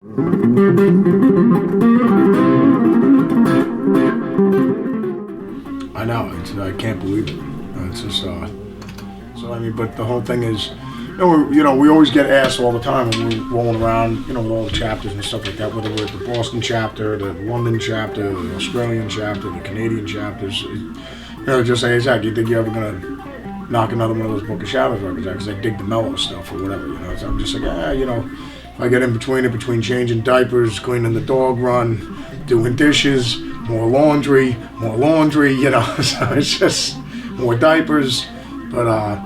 I know, I can't believe it. It's just, so I mean, but the whole thing is, we always get asked all the time when we're rolling around, with all the chapters and stuff like that, whether we're at the Boston chapter, the London chapter, the Australian chapter, the Canadian chapters, just say, hey, Zach, do you think you're ever going to knock another one of those Book of Shadows records out? Because I dig the mellow stuff or whatever, So I'm just like, if I get in between changing diapers, cleaning the dog run, doing dishes, more laundry, so it's just more diapers. But at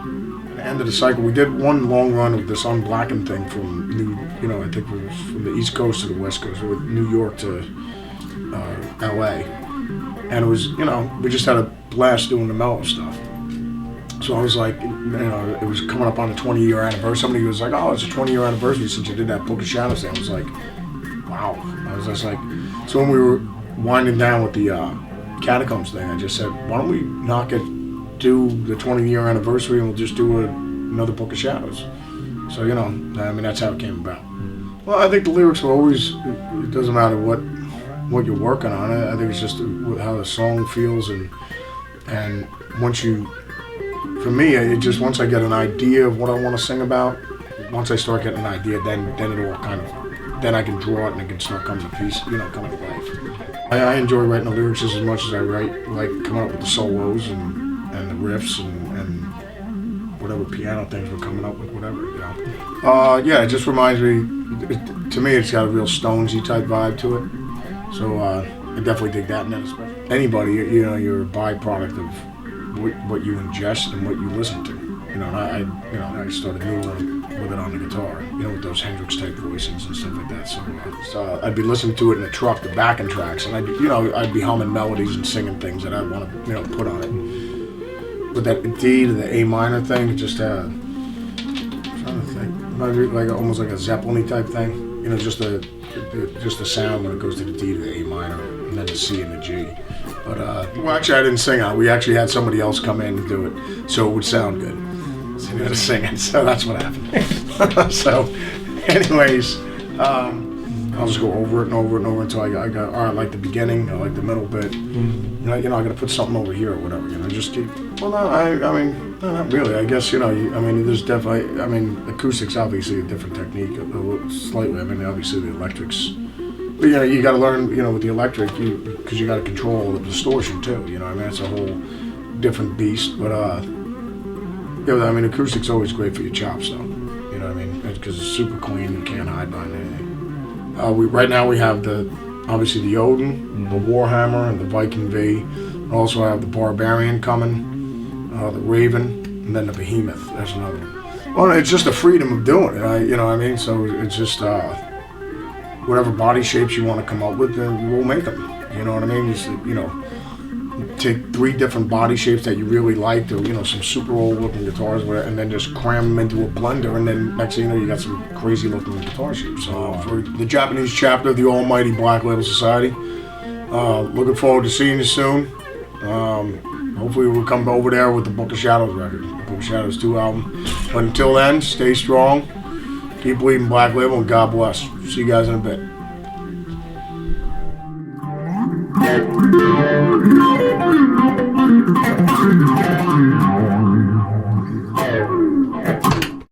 the end of the cycle, we did one long run of this unblackened thing from I think it was from the East Coast to the West Coast, or New York to LA. And it was, we just had a blast doing the mellow stuff. So I was like, it was coming up on the 20-year anniversary. Somebody was like, oh, it's a 20-year anniversary since you did that Book of Shadows thing. I was like, wow. I was just like, so when we were winding down with the Catacombs thing, I just said, why don't we not do the 20-year anniversary and we'll just do another Book of Shadows. So, I mean, that's how it came about. Well, I think the lyrics are always, it doesn't matter what you're working on. I think it's just how the song feels, and once once I get an idea of what I want to sing about, once I start getting an idea, then it all then I can draw it and it can start coming to piece, coming to life. I enjoy writing the lyrics just as much as I like coming up with the solos and the riffs and whatever piano things we're coming up with, whatever, yeah, it just reminds me, to me it's got a real Stonesy type vibe to it. So I definitely dig that. And then anybody, you're a byproduct of what you ingest and what you listen to. I started noodling with it on the guitar, with those Hendrix type voices and stuff like that. So I'd be listening to it in the truck, the backing tracks, and I'd be humming melodies and singing things that I want to, put on it. With that D to the A minor thing, just I'm trying to think, like almost like a Zeppelin-y type thing. Just the sound when it goes to the D to the A minor, and then the C and the G. But well, actually, I didn't sing on it. We actually had somebody else come in and do it, so it would sound good. So we had to sing it, so that's what happened. So, anyways, I'll just go over it and over it and over until I got all right, I like the beginning, I like the middle bit. I got to put something over here or whatever. Just keep. Well, no, I mean, no, not really. I guess I mean, there's definitely. I mean, acoustics obviously a different technique, slightly. I mean, obviously the electrics. But you got to learn, with the electric, because you got to control the distortion too. I mean, it's a whole different beast. But I mean, acoustics always great for your chops, though. You know what I mean? Because it's super clean. You can't hide behind anything. Right now we have obviously the Odin, the Warhammer, and the Viking V. We also have the Barbarian coming, the Raven, and then the Behemoth. That's another one. Well, it's just the freedom of doing it. You know what I mean? So it's just whatever body shapes you want to come up with, we'll make them. You know what I mean? Just, take 3 different body shapes that you really liked, or some super old looking guitars, and then just cram them into a blender, and then next thing you know, you got some crazy looking guitar shapes. So for the Japanese chapter of the Almighty Black Label Society, looking forward to seeing you soon. Hopefully we'll come over there with the Book of Shadows record, the Book of Shadows 2 album. But until then, stay strong, keep believing Black Label, and God bless. See you guys in a bit.